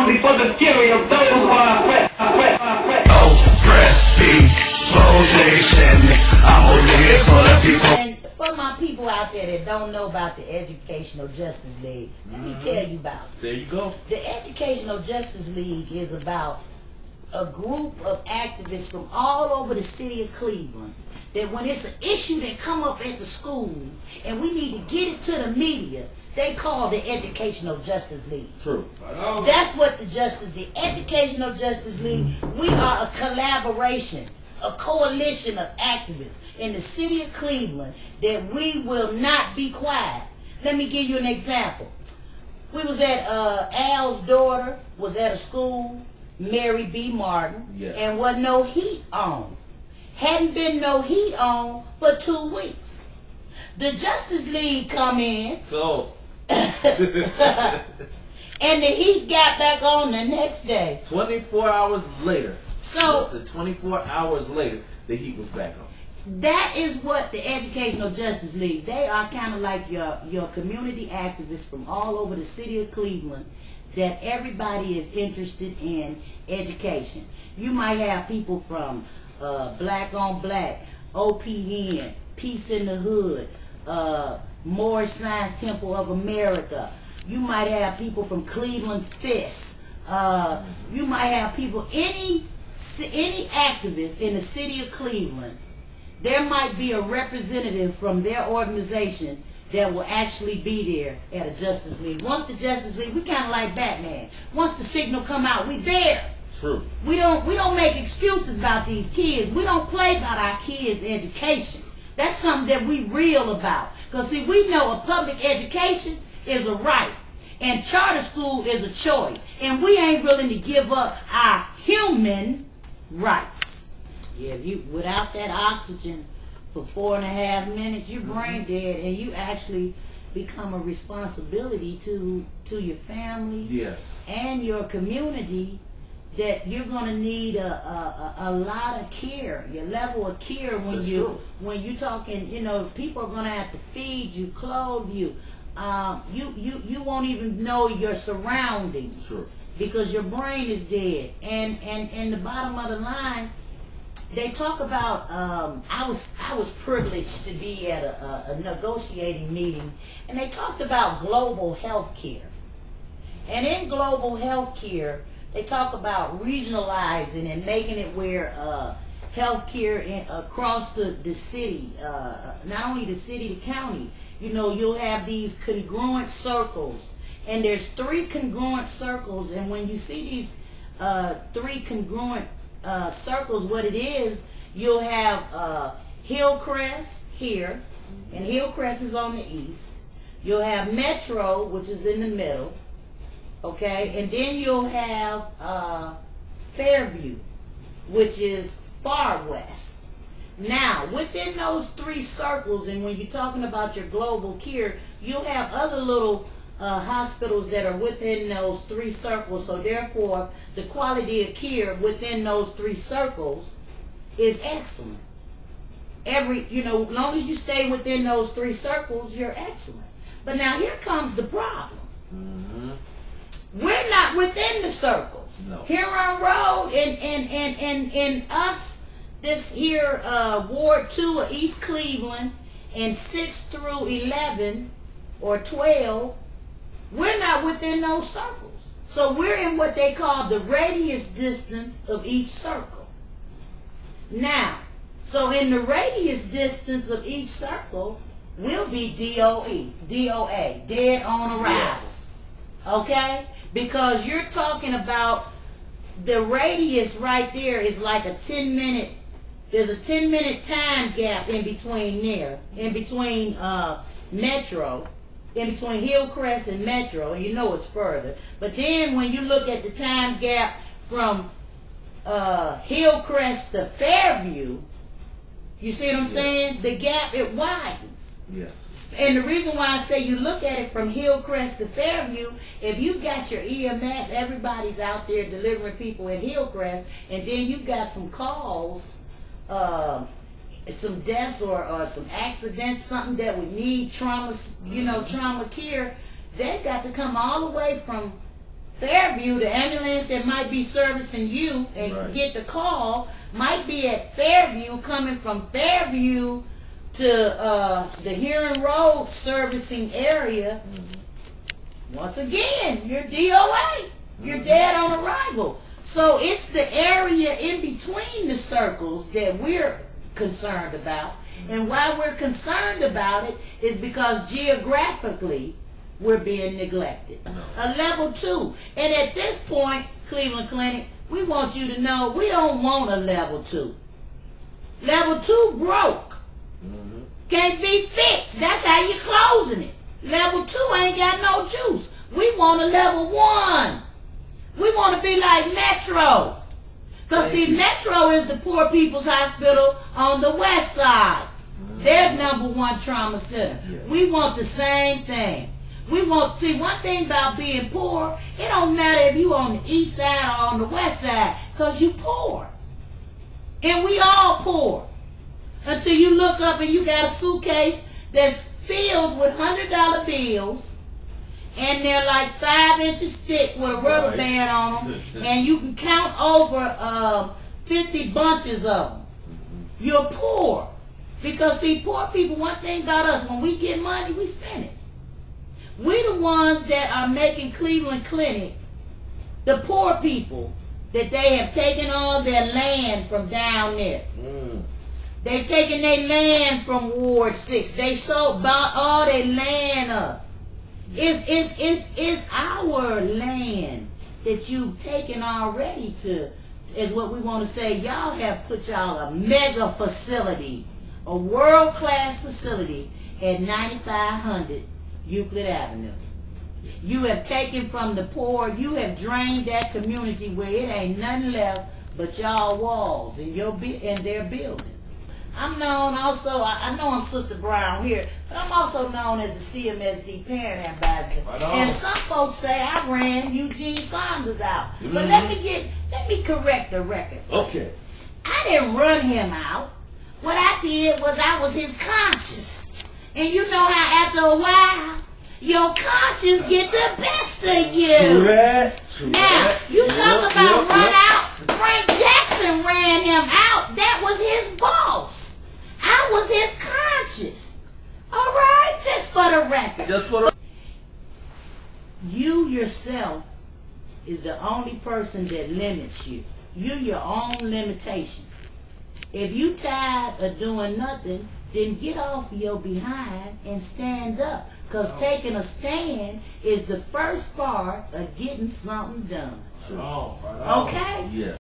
only for the fury of those who are oppressed. Oppressed people's nation. I'm only here for the people. And for my people out there that don't know about the Educational Justice League, let me tell you about it. There you go. The Educational Justice League is about a group of activists from all over the city of Cleveland that when it's an issue that come up at the school and we need to get it to the media, they call the Educational Justice League. True. That's what the Educational Justice League, we are a collaboration, a coalition of activists in the city of Cleveland that we will not be quiet. Let me give you an example. We was at, Al's daughter was at a school, Mary B. Martin, yes, and wasn't no heat on. Hadn't been no heat on for 2 weeks. The Justice League come in. So. And the heat got back on the next day. 24 hours later. So. The 24 hours later, the heat was back on. That is what the Educational Justice League, they are kind of like your community activists from all over the city of Cleveland that everybody is interested in education. You might have people from Black on Black, OPN, Peace in the Hood, Moorish Science Temple of America. You might have people from Cleveland Fist. You might have people, any activist in the city of Cleveland. There might be a representative from their organization that will actually be there at a Justice League. Once the Justice League, we kind of like Batman. Once the signal come out, we there. True. We don't make excuses about these kids. We don't play about our kids' education. That's something that we real about. Because see, we know a public education is a right. And charter school is a choice. And we ain't willing to give up our human rights. Yeah, without that oxygen for 4.5 minutes, you're brain dead, and you actually become a responsibility to your family, yes, and your community. That you're gonna need a lot of care, your level of care when you're talking. You know, people are gonna have to feed you, clothe you. You won't even know your surroundings. Sure. Because your brain is dead. And the bottom of the line, they talk about, I was privileged to be at a negotiating meeting, and they talked about global health care. And in global health care, they talk about regionalizing and making it where health care across the city, not only the city, the county, you know, you'll have these congruent circles. And there's 3 congruent circles, and when you see these 3 congruent circles, what it is, you'll have Hillcrest here, and Hillcrest is on the east. You'll have Metro, which is in the middle, okay, and then you'll have Fairview, which is far west. Now, within those 3 circles, and when you're talking about your global care, you'll have other little hospitals that are within those 3 circles. So therefore, the quality of care within those 3 circles is excellent. As long as you stay within those 3 circles, you're excellent. But now here comes the problem. Mm-hmm. We're not within the circles. No. Huron Road and us, this here Ward 2 of East Cleveland, and 6 through 11 or 12, we're not within those circles. So we're in what they call the radius distance of each circle. Now, so in the radius distance of each circle will be DOA, dead on arrival. Yes. Okay? Because you're talking about the radius right there is like a 10-minute, there's a 10-minute time gap in between there, in between Metro, in between Hillcrest and Metro, and you know it's further. But then when you look at the time gap from Hillcrest to Fairview, you see what I'm saying? The gap, it widens. Yes. And the reason why I say you look at it from Hillcrest to Fairview, if you got your EMS, everybody's out there delivering people at Hillcrest, and then you got some calls, some deaths or some accidents, something that would need trauma, trauma care, they've got to come all the way from Fairview, the ambulance that might be servicing you and Right. get the call might be at Fairview, coming from Fairview to the Huron Road servicing area. Once again, you're DOA. You're dead on arrival. So it's the area in between the circles that we're concerned about. And why we're concerned about it is because geographically we're being neglected. A level 2. And at this point, Cleveland Clinic, we want you to know we don't want a level 2. Level 2 broke. Can't be fixed. That's how you're closing it. Level 2 ain't got no juice. We want a level 1. We want to be like Metro. Because see, Metro is the poor people's hospital on the west side. They're #1 trauma center. We want the same thing. We want, see, one thing about being poor, it don't matter if you on the east side or on the west side, because you poor. And we all poor. Until you look up and you got a suitcase that's filled with $100 bills, and they're like 5 inches thick with a rubber band on them, and you can count over 50 bunches of them. You're poor. Because see, poor people, one thing about us, when we get money, we spend it. We the ones that are making Cleveland Clinic the poor people, that they have taken all their land from down there. They've taken their land from Ward 6. They bought all their land up. It's our land that you've taken already to, is what we want to say. Y'all have put y'all a mega facility, a world-class facility at 9500 Euclid Avenue. You have taken from the poor. You have drained that community where it ain't nothing left but y'all walls and their buildings. I'm known also, I know I'm Sister Brown here, but I'm also known as the CMSD Parent Ambassador. And some folks say I ran Eugene Saunders out. But let me correct the record. Okay. I didn't run him out. What I did was I was his conscience. And you know how after a while, your conscience get the best of you. Now, you talk about run out. Frank Jackson ran him out. That was his boss. I was his conscience. All right? Just for the record. You yourself is the only person that limits you. You your own limitation. If you tired of doing nothing, then get off your behind and stand up. Because taking a stand is the first part of getting something done. Okay? Yes.